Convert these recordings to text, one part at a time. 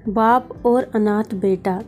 बाप और अनाथ बेटा।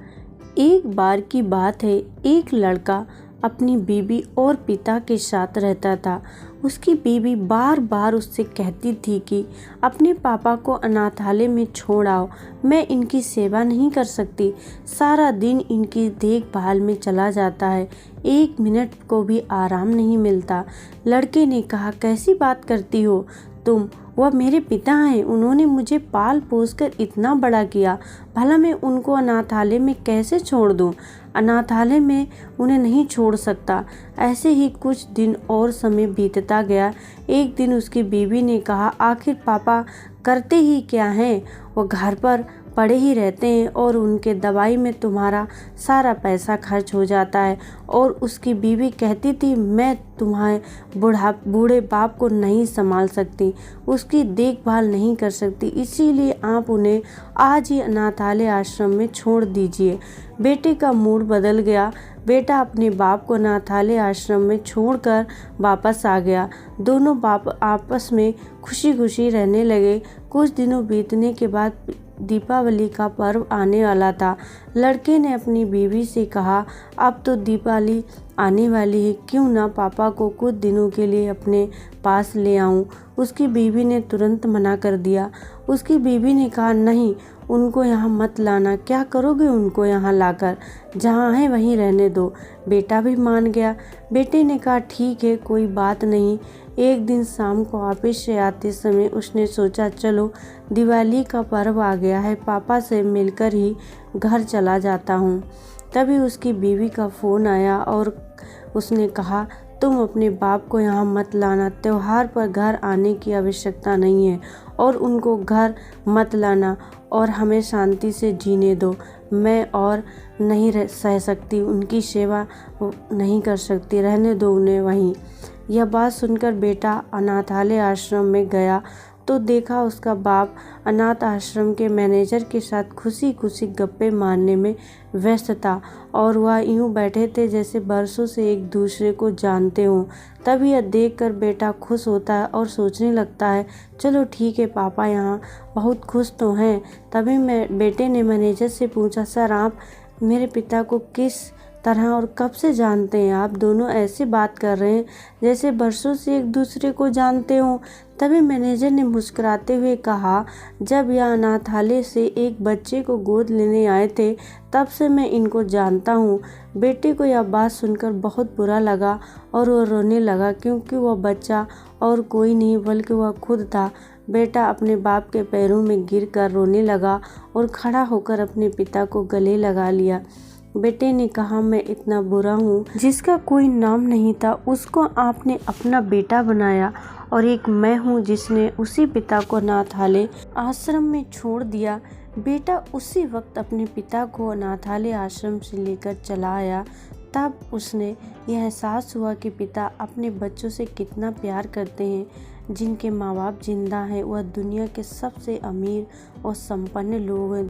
एक बार की बात है, एक लड़का अपनी बीवी और पिता के साथ रहता था। उसकी बीवी बार बार उससे कहती थी कि अपने पापा को अनाथालय में छोड़ आओ, मैं इनकी सेवा नहीं कर सकती, सारा दिन इनकी देखभाल में चला जाता है, एक मिनट को भी आराम नहीं मिलता। लड़के ने कहा, कैसी बात करती हो तुम, वह मेरे पिता हैं, उन्होंने मुझे पाल पोस कर इतना बड़ा किया, भला मैं उनको अनाथालय में कैसे छोड़ दूं? अनाथालय में उन्हें नहीं छोड़ सकता। ऐसे ही कुछ दिन और समय बीतता गया। एक दिन उसकी बीवी ने कहा, आखिर पापा करते ही क्या हैं? वो घर पर पड़े ही रहते हैं और उनके दवाई में तुम्हारा सारा पैसा खर्च हो जाता है। और उसकी बीवी कहती थी, मैं तुम्हारे बूढ़े बाप को नहीं संभाल सकती, उसकी देखभाल नहीं कर सकती, इसीलिए आप उन्हें आज ही अनाथालय आश्रम में छोड़ दीजिए। बेटे का मूड बदल गया। बेटा अपने बाप को अनाथालय आश्रम में छोड़कर वापस आ गया। दोनों बाप आपस में खुशी खुशी रहने लगे। कुछ दिनों बीतने के बाद दीपावली का पर्व आने वाला था। लड़के ने अपनी बीवी से कहा, अब तो दीपावली आने वाली है, क्यों ना पापा को कुछ दिनों के लिए अपने पास ले आऊं। उसकी बीवी ने तुरंत मना कर दिया। उसकी बीवी ने कहा, नहीं, उनको यहाँ मत लाना, क्या करोगे उनको यहाँ लाकर, जहाँ है वहीं रहने दो। बेटा भी मान गया। बेटे ने कहा, ठीक है, कोई बात नहीं। एक दिन शाम को ऑफिस से आते समय उसने सोचा, चलो दिवाली का पर्व आ गया है, पापा से मिलकर ही घर चला जाता हूँ। तभी उसकी बीवी का फ़ोन आया और उसने कहा, तुम अपने बाप को यहाँ मत लाना, त्योहार पर घर आने की आवश्यकता नहीं है और उनको घर मत लाना और हमें शांति से जीने दो। मैं और नहीं सह सकती, उनकी सेवा नहीं कर सकती, रहने दो उन्हें वहीं। यह बात सुनकर बेटा अनाथालय आश्रम में गया तो देखा उसका बाप अनाथ आश्रम के मैनेजर के साथ खुशी खुशी गप्पे मारने में व्यस्त था और वह यूं बैठे थे जैसे बरसों से एक दूसरे को जानते हों। तभी यह देखकर बेटा खुश होता है और सोचने लगता है, चलो ठीक है, पापा यहाँ बहुत खुश तो हैं। तभी बेटे ने मैनेजर से पूछा, सर आप मेरे पिता को किस तरह और कब से जानते हैं? आप दोनों ऐसे बात कर रहे हैं जैसे बरसों से एक दूसरे को जानते हो। तभी मैनेजर ने मुस्कुराते हुए कहा, जब यह अनाथालय से एक बच्चे को गोद लेने आए थे तब से मैं इनको जानता हूँ। बेटे को यह बात सुनकर बहुत बुरा लगा और वह रोने लगा, क्योंकि वह बच्चा और कोई नहीं बल्कि वह खुद था। बेटा अपने बाप के पैरों में गिरकर रोने लगा और खड़ा होकर अपने पिता को गले लगा लिया। बेटे ने कहा, मैं इतना बुरा हूँ, जिसका कोई नाम नहीं था उसको आपने अपना बेटा बनाया, और एक मैं हूँ जिसने उसी पिता को अनाथालय आश्रम में छोड़ दिया। बेटा उसी वक्त अपने पिता को अनाथालय आश्रम से लेकर चला आया। तब उसने यह एहसास हुआ कि पिता अपने बच्चों से कितना प्यार करते हैं। जिनके माँ बाप जिंदा हैं वह दुनिया के सबसे अमीर और संपन्न लोग हैं।